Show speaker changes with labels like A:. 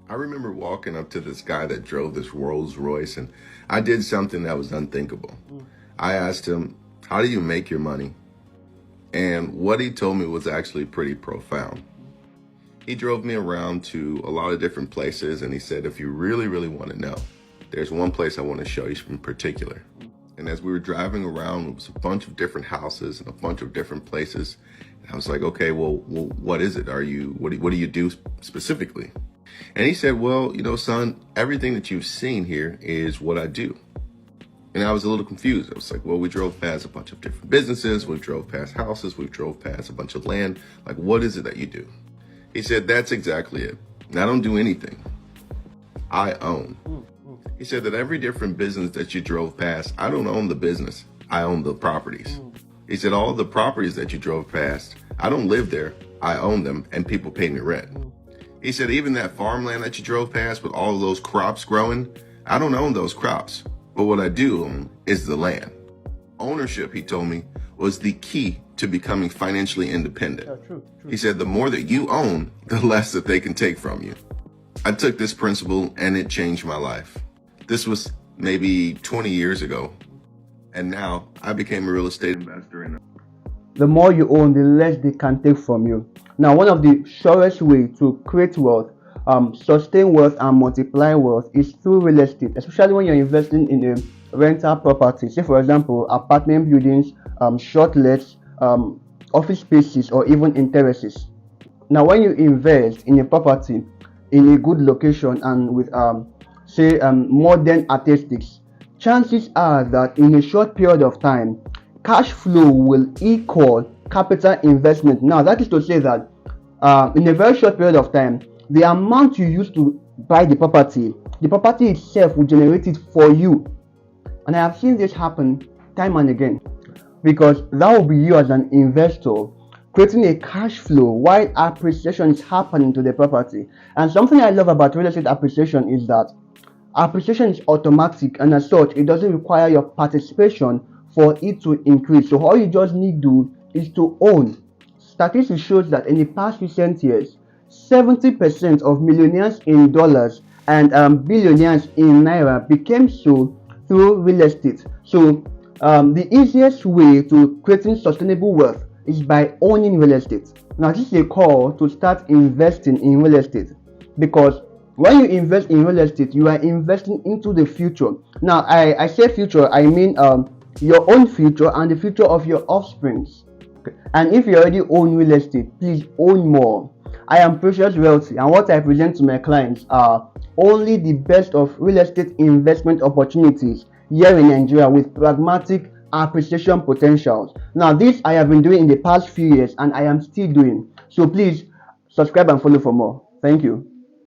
A: I remember walking up to this guy that drove this Rolls Royce, and I did something that was unthinkable. I asked him, "How do you make your money?" And what he told me was actually pretty profound. He drove me around to a lot of different places, and he said, "If you really, really want to know, there's one place I want to show you in particular." And as we were driving around, it was a bunch of different houses and a bunch of different places. And I was like, "Okay, well, what is it? What do you do specifically?" And he said, "Well, son, everything that you've seen here is what I do." And I was a little confused. I was like, "Well, we drove past a bunch of different businesses. We drove past houses. We drove past a bunch of land. Like, what is it that you do?" He said, "That's exactly it. And I don't do anything. I own." He said that every different business that you drove past, I don't own the business. I own the properties. He said, all the properties that you drove past, I don't live there. I own them, and people pay me rent. He said, even that farmland that you drove past with all of those crops growing, I don't own those crops. But what I do own is the land. Ownership, he told me, was the key to becoming financially independent.
B: Yeah, true.
A: He said, the more that you own, the less that they can take from you. I took this principle and it changed my life. This was maybe 20 years ago. And now I became a real estate investor.
B: The more you own, the less they can take from you. Now, one of the surest ways to create wealth, sustain wealth, and multiply wealth is through real estate, especially when you're investing in a rental property. Say, for example, apartment buildings, short lets, office spaces, or even in terraces. Now, when you invest in a property in a good location and with, say, modern aesthetics, chances are that in a short period of time, cash flow will equal capital investment. Now, that is to say that in a very short period of time, the amount you used to buy the property itself will generate it for you. And I have seen this happen time and again, because that will be you as an investor creating a cash flow while appreciation is happening to the property. And something I love about real estate appreciation is that appreciation is automatic, and as such, it doesn't require your participation for it to increase. So all you just need to do is to own. Statistics shows that in the past recent years, 70% of millionaires in dollars and billionaires in naira became so through real estate. So the easiest way to creating sustainable wealth is by owning real estate. Now, this is a call to start investing in real estate, because when you invest in real estate, you are investing into the future. Now, I say future, I mean your own future and the future of your offsprings. Okay. And if you already own real estate, please own more. I am Precious Wealthy, and what I present to my clients are only the best of real estate investment opportunities here in Nigeria with pragmatic appreciation potentials. Now, this I have been doing in the past few years, and I am still doing. So please subscribe and follow for more. Thank you.